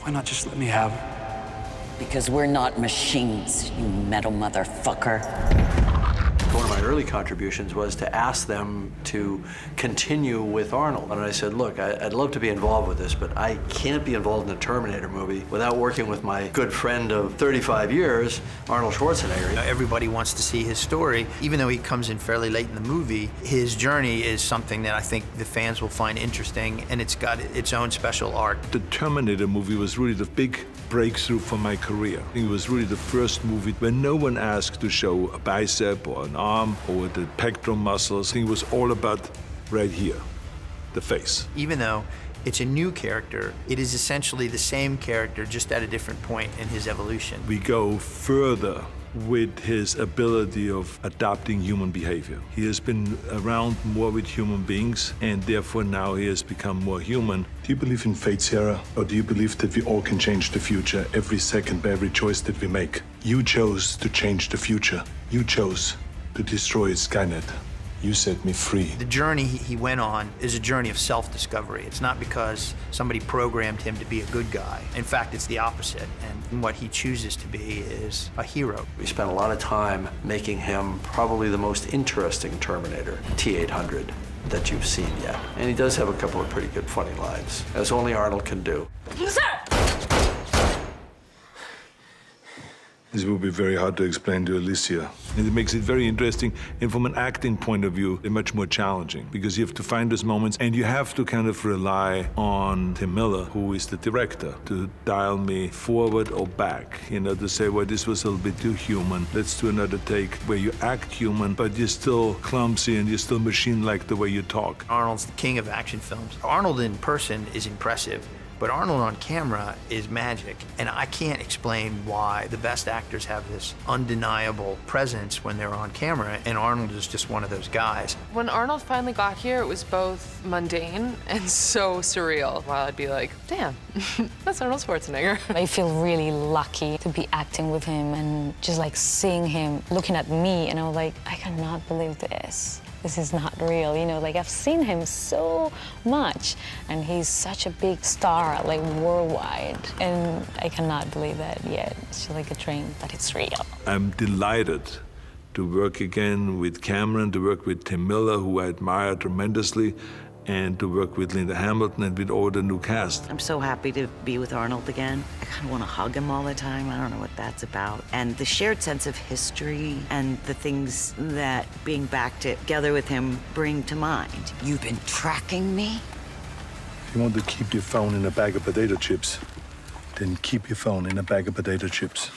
Why not just let me have her? Because we're not machines, you metal motherfucker. One of my early contributions was to ask them to continue with Arnold. And I said, look, I'd love to be involved with this, but I can't be involved in a Terminator movie without working with my good friend of 35 years, Arnold Schwarzenegger. Everybody wants to see his story. Even though he comes in fairly late in the movie, his journey is something that I think the fans will find interesting, and it's got its own special arc. The Terminator movie was really the big breakthrough for my career. It was really the first movie where no one asked to show a bicep or an arm or the pectoral muscles. I think it was all about right here, the face. Even though it's a new character, it is essentially the same character, just at a different point in his evolution. We go further with his ability of adopting human behavior. He has been around more with human beings, and therefore now he has become more human. Do you believe in fate, Sarah? Or do you believe that we all can change the future every second by every choice that we make? You chose to change the future. You chose to destroy Skynet. You set me free. The journey he went on is a journey of self-discovery. It's not because somebody programmed him to be a good guy. In fact, it's the opposite. And what he chooses to be is a hero. We spent a lot of time making him probably the most interesting Terminator, T-800, that you've seen yet. And he does have a couple of pretty good funny lines, as only Arnold can do. This will be very hard to explain to Alicia. And it makes it very interesting, and from an acting point of view, much more challenging, because you have to find those moments, and you have to kind of rely on Tim Miller, who is the director, to dial me forward or back, you know, to say, well, this was a little bit too human. Let's do another take where you act human, but you're still clumsy and you're still machine-like the way you talk. Arnold's the king of action films. Arnold in person is impressive, but Arnold on camera is magic. And I can't explain why the best actors have this undeniable presence when they're on camera, and Arnold is just one of those guys. When Arnold finally got here, it was both mundane and so surreal. While I'd be like, damn, that's Arnold Schwarzenegger. I feel really lucky to be acting with him and just like seeing him looking at me, and I was like, I cannot believe this. This is not real, you know, like I've seen him so much, and he's such a big star, like worldwide, and I cannot believe that yet. It's just like a dream, but it's real. I'm delighted to work again with Cameron, to work with Tim Miller, who I admire tremendously, and to work with Linda Hamilton and with all the new cast. I'm so happy to be with Arnold again. I kind of want to hug him all the time. I don't know what that's about. And the shared sense of history and the things that being back together with him bring to mind. You've been tracking me? If you want to keep your phone in a bag of potato chips, then keep your phone in a bag of potato chips.